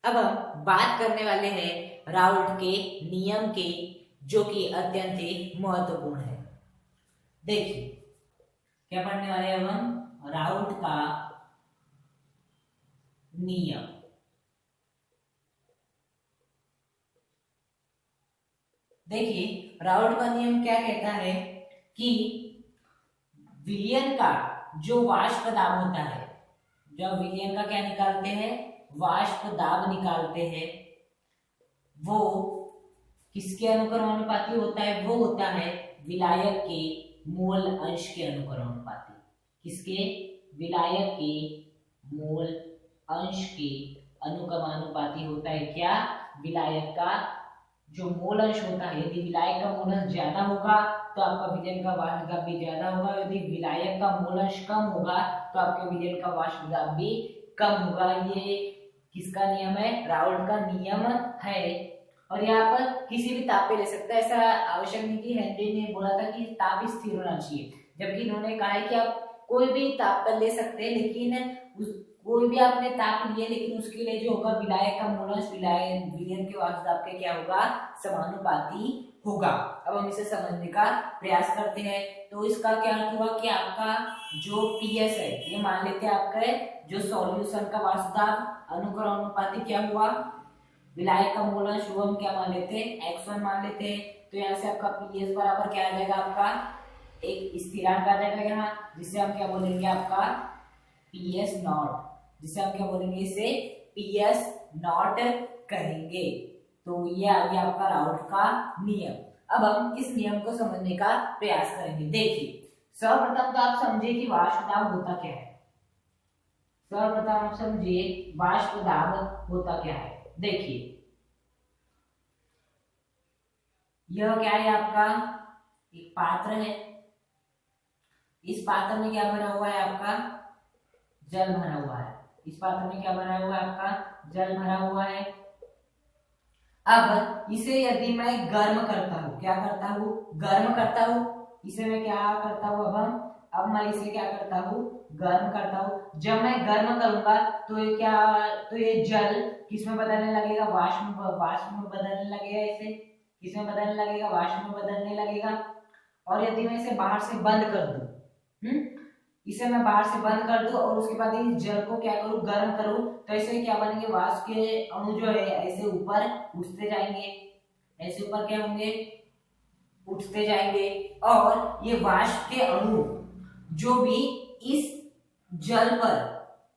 अब हम बात करने वाले हैं राउल्ट के नियम के, जो कि अत्यंत ही महत्वपूर्ण है। देखिए क्या पढ़ने वाले हैं अब हम, राउल्ट का नियम। देखिए राउल्ट का नियम क्या कहता है कि विलयन का जो वाष्प दाब होता है, जब विलयन का क्या निकालते हैं, वाष्प दाब निकालते हैं, वो किसके अनुक्रमानुपाती होता है, वो होता है विलायक के मोल अंश के अनुक्रमानुपाती। किसके, विलायक के मोल अंश के अनुक्रमानुपाती होता है। क्या, विलायक का जो मोल अंश होता है, यदि विलायक का मोल अंश ज्यादा होगा तो आपका विलयन का वाष्प दाब भी ज्यादा होगा, यदि विलायक का मोल अंश कम होगा तो आपके विलयन का वाष्प दाब भी कम होगा। ये किसका नियम है, राउल्ट का नियम है। और यहाँ पर किसी भी ताप पे ले सकता है, ऐसा आवश्यक नहीं कि हेनरी ने बोला था कि ताप स्थिर होना चाहिए, जबकि इन्होंने कहा है कि आप कोई भी ताप पर ले सकते हैं, लेकिन कोई भी आपने ताप लिए, लेकिन उसके लिए जो होगा विलायक का मोल अंश विलयन के वाष्प दाब के क्या होगा, समानुपाती होगा। अब हम इसे समझने का प्रयास करते हैं। तो इसका क्या अर्थ हुआ कि आपका जो पीएस है, ये मान लेते हैं आपका जो सॉल्यूशन का वाष्प दाब अनुक्रमानुपाती क्या हुआ, विलायक का मोल अंश वो हम क्या मान लेते हैं, x1 मान लेते हैं। तो यहाँ से आपका पीएस बराबर क्या आ जाएगा, आपका एक स्थिरांक आ जाएगा यहाँ, जिससे हम क्या बोलेंगे, आपका पीएस नॉट, जिसे हम क्या बोलेंगे, इसे पीएस नॉट कहेंगे। तो ये आ गया आपका राउल्ट का नियम। अब हम इस नियम को समझने का प्रयास करेंगे। देखिए सर्वप्रथम तो आप समझिए कि वाष्प दाब होता क्या है। सर्वप्रथम आप समझिए वाष्प दाब होता क्या है। देखिए यह क्या है, आपका एक पात्र है। इस पात्र में क्या भरा हुआ है, आपका जल भरा हुआ है। इस पात्र में क्या भरा हुआ है, आपका जल भरा हुआ है। अब इसे यदि मैं गर्म करता हूं, क्या करता हूं, गर्म करता हूं, इसे मैं क्या करता हूं, अब मैं इसे क्या करता हूं, गर्म करता हूं। जब मैं गर्म करूंगा तो ये क्या, तो ये जल किसमें बदलने लगेगा, वाष्प में बदलने लगेगा। इसे किसमें बदलने लगेगा, वाष्प में बदलने लगेगा। और यदि मैं इसे बाहर से बंद कर दूं, इसे मैं बाहर से बंद कर दूं और उसके बाद इस जल को क्या करूं, गर्म करूं, तो ऐसे क्या बनेंगे, वाष्प के अणु जो है ऐसे ऊपर उठते जाएंगे, ऐसे ऊपर क्या होंगे, उठते जाएंगे। और ये वाष्प के अणु जो भी इस जल पर,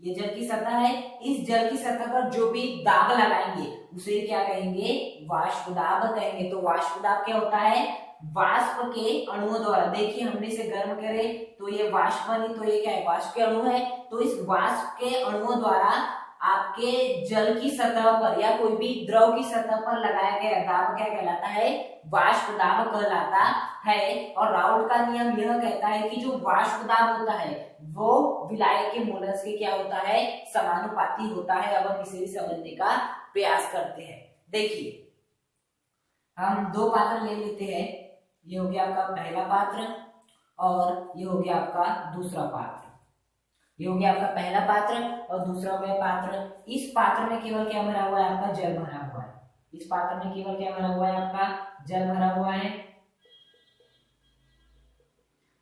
ये जल की सतह है, इस जल की सतह पर जो भी दाब लगाएंगे उसे क्या कहेंगे, वाष्प दाब कहेंगे। तो वाष्प दाब क्या होता है, वाष्प के अणुओं द्वारा, देखिए हमने इसे गर्म करे तो ये वाष्प बनी, तो ये क्या है, वाष्प के अणु है। तो इस वाष्प के अणुओं द्वारा आपके जल की सतह पर या कोई भी द्रव की सतह पर लगाया गया दाब क्या कहलाता है, वाष्प दाब कहलाता है। और राउल्ट का नियम यह कहता है कि जो वाष्प दाब होता है वो विलायक के मोल अंश के क्या होता है, समानुपाती होता है। अब हम इसे भी समझने का प्रयास करते हैं। देखिए हम दो पात्र ले लेते हैं, ये हो गया आपका पहला पात्र और ये हो गया आपका दूसरा पात्र। ये हो गया आपका पहला पात्र और दूसरा हो गया पात्र। इस पात्र में केवल क्या भरा हुआ है, आपका जल भरा हुआ है। इस पात्र में केवल क्या भरा हुआ है, आपका जल भरा हुआ है।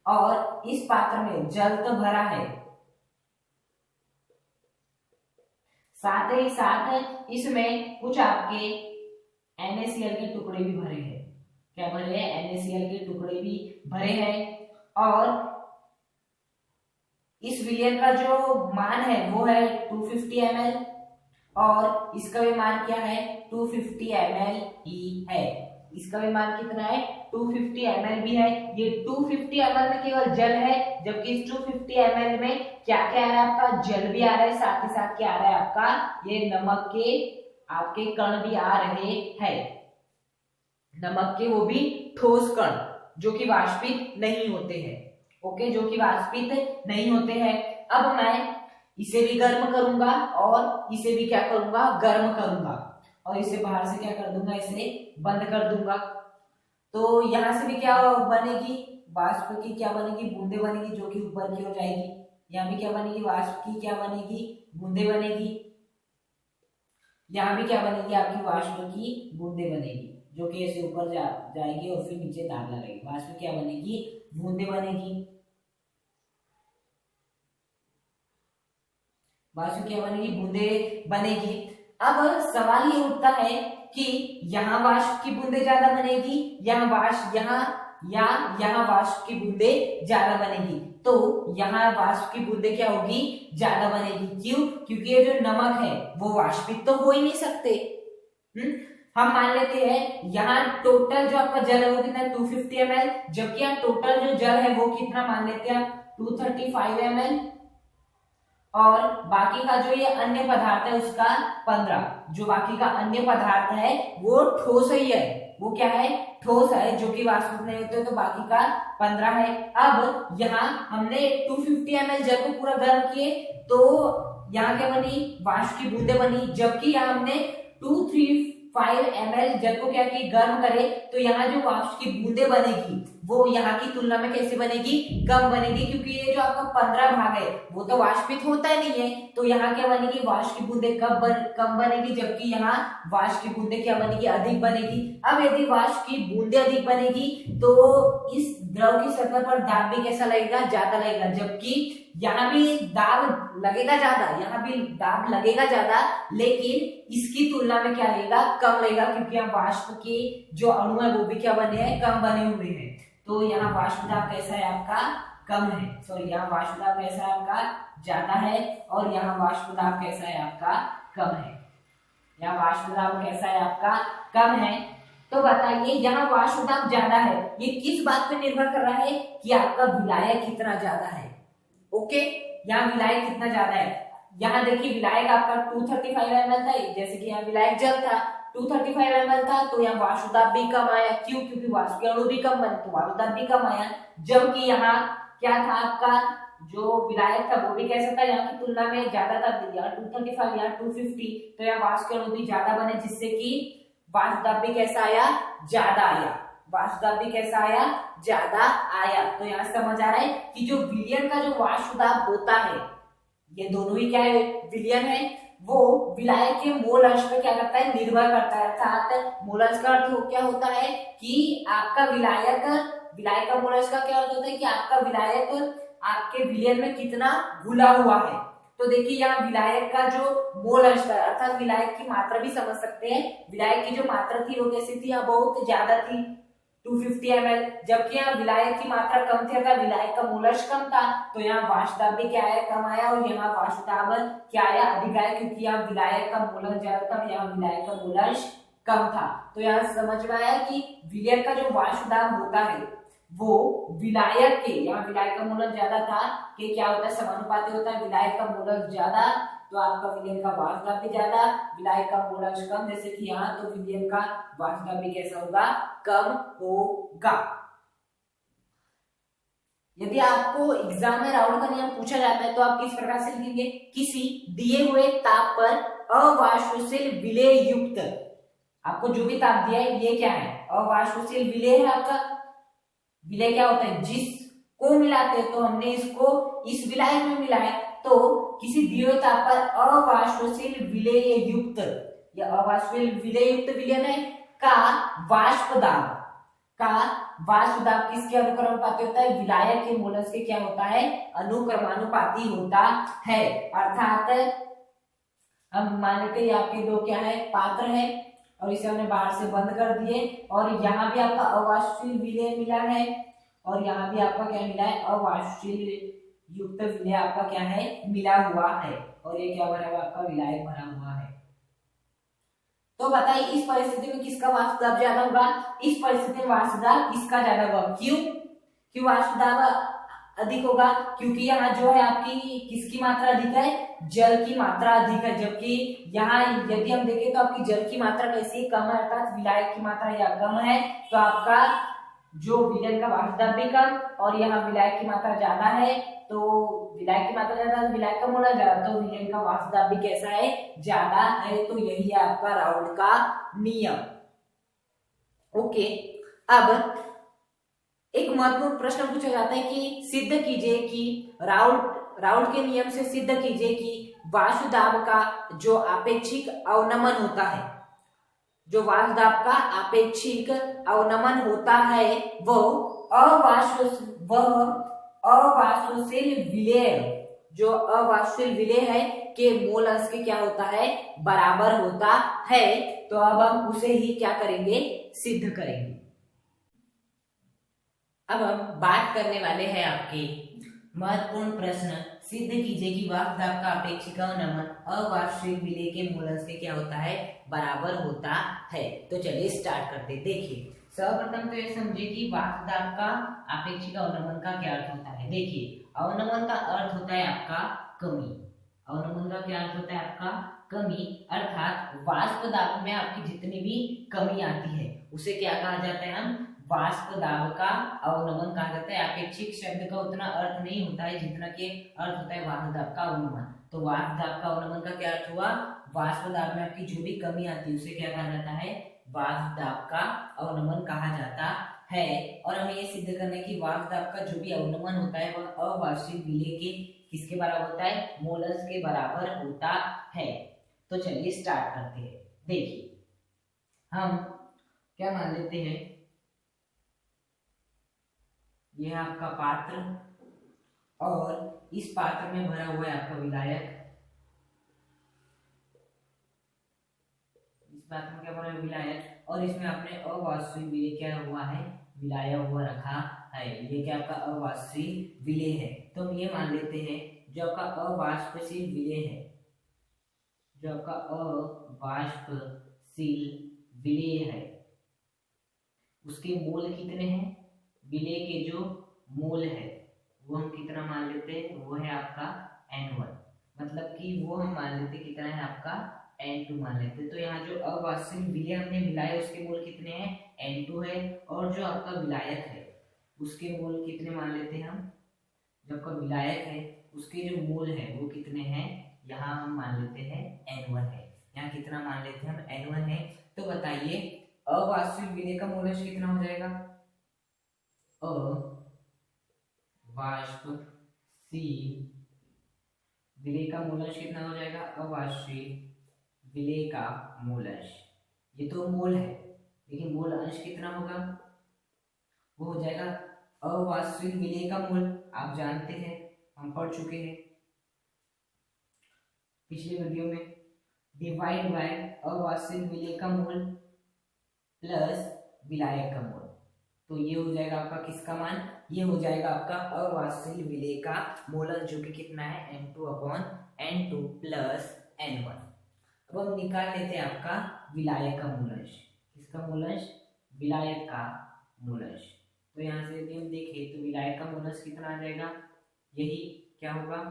और इस पात्र में जल तो भरा है, साथ ही साथ इसमें कुछ आपके NaCl के टुकड़े भी भरे हैं। क्या भरे हैं, NaCl के टुकड़े भी भरे हैं। और इस विलयन का जो मान है वो है 250 ml और इसका भी मान क्या है, 250 ml ही है। इसका भी मान कितना है, 250 ml भी है। ये 250 ml में केवल जल है, जबकि इस 250 ml में क्या क्या आ रहा है, आपका जल भी आ रहा है, साथ ही साथ क्या आ रहा है, आपका ये नमक के आपके कण भी आ रहे हैं। नमक के वो भी ठोस कण जो कि वाष्पित नहीं होते हैं। ओके, जो कि वाष्पित नहीं होते हैं। अब मैं इसे भी गर्म करूंगा और इसे भी क्या करूंगा, गर्म करूंगा और इसे बाहर से क्या कर दूंगा, इसे बंद कर दूंगा। तो यहां से भी क्या बनेगी, वाष्प की क्या बनेगी, बूंदे बनेगी, जो कि ऊपर की ओर जाएगी। यहाँ भी क्या बनेगी, वाष्प की क्या बनेगी, बूंदे बनेगी। यहाँ भी क्या बनेगी, आपकी वाष्प की बूंदे बनेगी, जो कि ऐसे ऊपर जाएगी और फिर नीचे दाब लगेगी। वाष्प क्या बनेगी, बूंदे बनेगी। वाष्प क्या बनेगी, बूंदे बनेगी। अब सवाल ये उठता है कि यहाँ वाष्प की बूंदे ज्यादा बनेगी या यहाँ वाष्प की बूंदे ज्यादा बनेगी। तो यहाँ वाष्प की बूंदे क्या होगी, ज्यादा बनेगी। क्यों, क्योंकि ये जो नमक है वो वाष्पित तो हो ही नहीं सकते। हम मान लेते हैं यहाँ टोटल जो आपका जल है वो कितना है, 250 ml, जबकि यहाँ टोटल जो जल है वो कितना मान लेते हैं 235 ml, और बाकी का जो ये अन्य पदार्थ है उसका 15। जो बाकी का अन्य पदार्थ है वो ठोस ही है, वो क्या है, ठोस है, जो कि वाष्पित नहीं होते, तो बाकी का 15 है। अब यहाँ हमने 250 ml जल को पूरा गर्म किए, तो यहाँ क्या बनी, वाष्प की बूंदे बनी। जबकि यहाँ हमने 235 ml जल को क्या की, गर्म करे, तो यहाँ जो वाष्प की बूंदे बनेगी वो यहाँ की तुलना में कैसे बनेगी, कम बनेगी, क्योंकि ये जो आपका 15 भाग है वो तो वाष्पित होता ही नहीं है। तो यहाँ क्या बनेगी, वाष्प की बूंदे कम बनेगी, जबकि यहाँ वाष्प की बूंदे क्या बनेगी, अधिक बनेगी। अब यदि वाष्प की बूंदे अधिक बनेगी तो इस द्रव की सतह पर दाब भी कैसा लगेगा, ज्यादा लगेगा। जबकि यहाँ भी दाब लगेगा ज्यादा, यहाँ भी दाब लगेगा ज्यादा, लेकिन इसकी तुलना में क्या लगेगा, कम लगेगा, क्योंकि यहाँ वाष्प के जो अणु है वो भी क्या बने हैं, कम बने हुए हैं। तो यहाँ वाष्प दाब कैसा है आपका, कम है। सॉरी, यहाँ वाष्प दाब कैसा है आपका, ज्यादा है, और यहाँ वाष्प दाब कैसा है आपका, कम है। यहाँ वाष्प दाब कैसा है आपका, कम है। तो बताइए यहाँ वाष्प दाब ज्यादा है, ये किस बात पे निर्भर कर रहा है कि आपका विलायक कितना ज्यादा है। ओके, यहाँ विलायक कितना ज्यादा है। यहाँ देखिए विलायक आपका 235 ml था, जैसे कि यहाँ विलायक जल था 235 ml था, तो यहाँ वाष्प दाब भी कम आया। क्यों, क्योंकि वाष्प के अणु भी कम बने, तो वाष्प दाब भी कम आया। जबकि यहाँ क्या था, आपका जो विलायक था वो भी कैसा था, यहाँ की तुलना में ज्यादा था, यहाँ 235, यहाँ 250, तो यहाँ वाष्प के अणु भी ज्यादा बने, जिससे कि वाष्प दाब भी कैसा आया, ज्यादा आया। वाष्प दाब भी कैसा आया, ज्यादा आया। तो यहाँ समझ आ रहा है कि जो विलयन का जो वाष्प दाब होता है, ये दोनों ही क्या है, विलयन है, वो विलायक के मोल अंश पे क्या करता है, निर्भर करता है। अर्थात मोल अंश का अर्थ क्या होता है कि आपका विलायक का मोल अंश का क्या अर्थ होता है कि आपका विलायक आपके विलयन में कितना घुला हुआ है। तो देखिए यहाँ विलायक का जो मोल अंश था, अर्थात विलायक की मात्रा भी समझ सकते हैं। विलायक की जो मात्रा थी वो कैसी थी, यहाँ बहुत ज्यादा थी 250 ml, जबकि यहाँ विलायक की मात्रा कम थी, अगर विलायक का मोल अंश कम था, तो यहाँ वाष्प दाब भी क्या आया, कम आया, और यहाँ वाष्प दाब क्या आया, अधिक आया, क्योंकि यहाँ विलायक का मोल अंश ज्यादा था, यहाँ विलायक का मोल अंश कम था। तो यहाँ समझ में आया कि विलयन का जो वाष्प दाब होता है वो विलायक के, यहाँ विलायक का मोल अंश ज्यादा था कि क्या होता है, समानुपाती होता है। विलायक का मोल अंश ज्यादा तो आपका विलयन का वाष्प दाब भी ज्यादा, विलायक का मोल अंश कम, जैसे कि यहाँ, तो विलयन का वाष्प दाब भी कैसा होगा, कम होगा। यदि आपको एग्जाम में राउंड का नियम पूछा जाता है तो आप किस प्रकार से लिखेंगे, किसी दिए हुए ताप पर अवाष्पशील विलेय युक्त, आपको जो भी ताप दिया है ये क्या है, अवाष्पशील विलेय है आपका। विलेय क्या होता है, जिसको मिलाते हैं, तो हमने इसको इस विलायक में मिलाया, तो किसी दिए हुए ताप पर अवाष्पशील विलेय युक्त, या अवाष्पशील विलेय युक्त विलयन है का वाष्प दाब किसके अनुक्रमानुपाती होता है, विलायक के मोल अंश के क्या होता है, अनुक्रमानुपाती होता है। अर्थात हम मान लेते हैं आपके दो क्या है, पात्र है, और इसे हमने बाहर से बंद कर दिए, और यहाँ भी आपका अवाष्पशील विलेय मिला है, और यहाँ भी आपका क्या मिला है, अवाष्पशील युक्त विलेय आपका क्या है, मिला हुआ है, और ये क्या बना हुआ, आपका विलायक बना हुआ है। तो बताइए इस परिस्थिति में किसका वाष्प दाब ज्यादा होगा, इस परिस्थिति में वाष्प दाब इसका ज्यादा होगा। क्यों वाष्प दाब अधिक होगा, क्योंकि यहाँ जो है आपकी किसकी मात्रा अधिक है, जल की मात्रा अधिक है। जबकि यहाँ यदि हम देखें तो आपकी जल की मात्रा कैसी कम है, अर्थात विलायक की मात्रा या कम है, तो आपका जो विलयन का वाष्प दाब भी कम, और यहाँ विलायक की मात्रा ज्यादा है, तो विलायक की मात्रा ज्यादा, विलायक का मोल ज्यादा, तो विलयन का वाष्प दाब भी कैसा है, ज्यादा है। तो यही है आपका राउल्ट का नियम। ओके, अब एक महत्वपूर्ण प्रश्न पूछा जाता है कि सिद्ध कीजिए कि राउल्ट के नियम से सिद्ध कीजिए कि वाष्प दाब का जो आपेक्षिक अवनमन होता है, जो वाष्प दाब का आपेक्षिक अवनमन होता है वह अवाष्पशील विलेय, जो अवाष्पशील विलेय है के मोल अंश के क्या होता है, बराबर होता है। तो अब हम उसे ही क्या करेंगे, सिद्ध करेंगे। अब हम बात करने वाले हैं आपके महत्वपूर्ण प्रश्न, सिद्ध कीजिए कि वाष्प दाब का आपेक्षिक अवनमन अवाष्पशील विलेय के मोल अंश के क्या होता है, बराबर होता है। तो चलिए स्टार्ट करते हैं। देखिए सर्वप्रथम तो ये समझिए कि वाष्प दाब का आपेक्षिक अवनमन का क्या अर्थ होता है। देखिए अवनमन का अर्थ होता है आपका कमी। अवनमन का क्या अर्थ होता है आपका, कमी, अर्थात वाष्प दाब में आपकी जितनी भी कमी आती है उसे क्या कहा जाता है, हम वाष्प दाब का अवनमन कहा जाता है। अपेक्षिक शब्द का उतना अर्थ नहीं होता है जितना कि अर्थ होता है वाष्प दाब का अवनमन। तो वाष्प दाब का अवनमन का क्या अर्थ हुआ, वाष्प दाब में आपकी जो भी कमी आती है उसे क्या कहा जाता है, वाष्प दाब का अवनमन कहा जाता है। और हमें ये सिद्ध करना है कि वाष्प दाब का जो भी अवनमन होता है वह अवाष्पशील विलेय के किसके बराबर होता है, मोल अंश के बराबर होता है। तो चलिए स्टार्ट करते हैं। देखिए हम क्या मान लेते हैं, यह आपका पात्र और इस पात्र में भरा हुआ है आपका विलायक, इस पात्र में क्या भरा है, विलायक, और इसमें आपने अवाष्पशील विलेय क्या हुआ है, मिलाया हुआ रखा है। ये क्या आपका अवाष्पशील विलेय है। तो हम ये मान लेते हैं जो आपका अवाष्पशील विलेय है, जो आपका अवाष्पशील विलेय है उसके मोल कितने हैं, विलेय के जो मोल है वो हम कितना मान लेते हैं, वो है आपका N1, मतलब कि वो हम मान लेते कितना है आपका N2 मान लेते। तो यहाँ जो अवाष्पशील विलेय हमने मिलाया उसके मोल कितने हैं, N2 है, और जो आपका विलायक है उसके मोल कितने मान लेते हैं हम, जो आपका विलायक है उसके जो मोल है वो कितने हैं, यहाँ हम मान लेते हैं N1 है। यहाँ कितना मान लेते हैं हम, N1 है। तो बताइए अवाष्पशील विलेय का मोल अंश कितना हो जाएगा, अवाष्पशील विलेय का मोल अंश कितना हो जाएगा, अवाष्पशील विलेय का मोल अंश, ये तो मोल है लेकिन मोल अंश कितना होगा, वो हो जाएगा अवाष्पशील विलेय का मोल, आप जानते हैं हम पढ़ चुके हैं पिछले वीडियो में, डिवाइड बाय अवाष्पशील विलेय का मोल प्लस विलायक का मोल। तो ये हो जाएगा आपका किसका मान, ये हो जाएगा आपका अवाष्पशील विलेय का मोल अंश जो कि कितना है N2/N2 प्लस N1। अब हम निकाल लेते हैं आपका विलायक का मूल अंश, किसका मूल अंश, विलायक का मूल अंश। तो यहाँ से यदि हम देखें तो विलायक का मूल अंश कितना आ जाएगा, यही क्या होगा,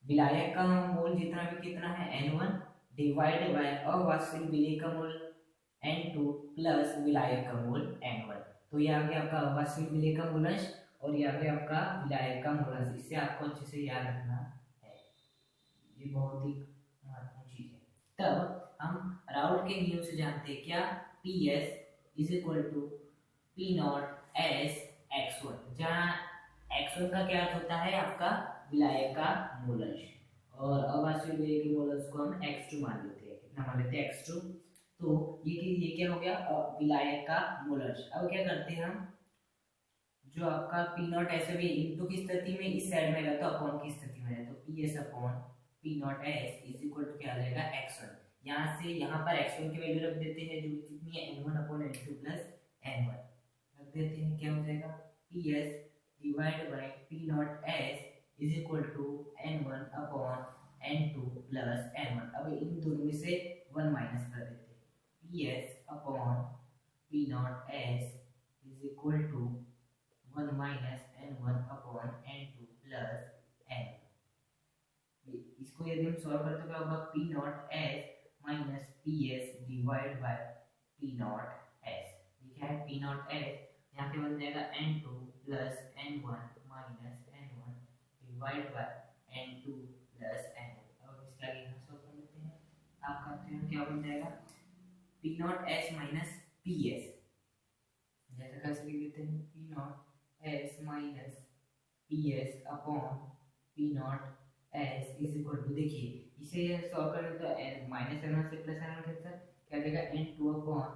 विलायक का मूल जितना भी कितना है N1 डिवाइड बाय अवाष्पशील विलेय का मूल N2 प्लस विलायक का मूल N1। तो ये आ गया आपका अवाष्पशील विलेय का मूल अंश और ये आ गया आपका विलायक का मूल अंश। इससे आपको अच्छे से याद रखना है, ये बहुत ही महत्वपूर्ण चीज है। तब हम राउल्ट के नियम से जानते हैं क्या, PS is equal to P not S x1, जहाँ x1 का क्या अर्थ होता है आपका विलायक का मूल अंश, और अवाष्पशील विलेय के मूल अंश को हम x2 मान लेते हैं, कितना मान लेते हैं x2। तो ये क्या हो गया विलायक का मूल अंश। अब क्या करते हैं हम, जो आपका P नॉट S भी इनटू की स्थिति में इस साइड में रहता है अपॉन की स्थिति में है, तो PS upon P not S is equal to क्या आ जाएगा x1। यहाँ से यहाँ पर x1 की वैल्यू रख देते हैं जो कितनी है N1/N2 प्लस N1 रख देते हैं, क्या हो जाएगा PS divide by P not S is equal to N1/N2 plus N1। अब इन दोनों में से 1 माइनस कर देते हैं, PS upon P not S is equal to 1 minus N1/N2 plus N। इसको यदि हम सॉल्व करते तो क्या होगा, P not S minus PS divide by P not S। ये क्या है P नॉट S, यहाँ पे बन जाएगा N2 plus N1 minus N1 divide by N2 plus N1। अब इसका आगे हम सॉल्व कर लेते हैं, आप करते हैं क्या बन जाएगा P not S minus PS, जैसे कैसे लिख देते हैं P not S minus PS upon P not S is equal to, देखिए इसे सॉल्व करें तो n माइनस एन वन से प्लस एन वन कैंसिल, क्या देगा n2 upon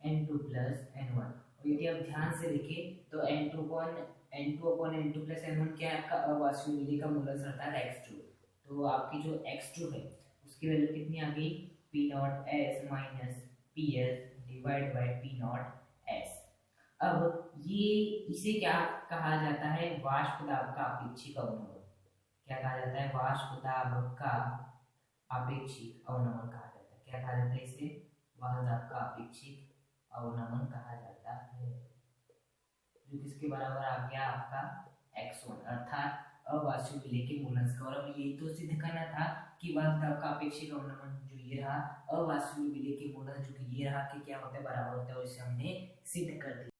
n2 plus n1। और यदि आप ध्यान से देखें तो n2 upon n2 plus n1 क्या है, आपका अवास्तविक विधि का मूलक रहता है x2। तो आपकी जो x2 है उसकी वैल्यू कितनी आ गई, p not s minus P S divide by P not S. अब ये इसे क्या कहा जाता है, वाष्प दाब का अपेक्षिक अवनमन। क्या कहा जाता है, वाष्प दाब का अपेक्षिक अवनमन कहा जाता है। क्या कहा जाता है इसे, वाष्प दाब का अपेक्षिक अवनमन कहा जाता है, जो किसके बराबर आ गया आपका x1, अर्थात अवास्तविक विलेय के मूलक का। और अब ये तो सिद्ध करना था कि वाष्प दाब का अपेक्षिक अवनमन जो ये रहा, अवास्तविक विलेय के मूलक जो कि ये रहा कि क्या होता है, बराबर होता है, और इसे हमने सिद्ध कर दिया।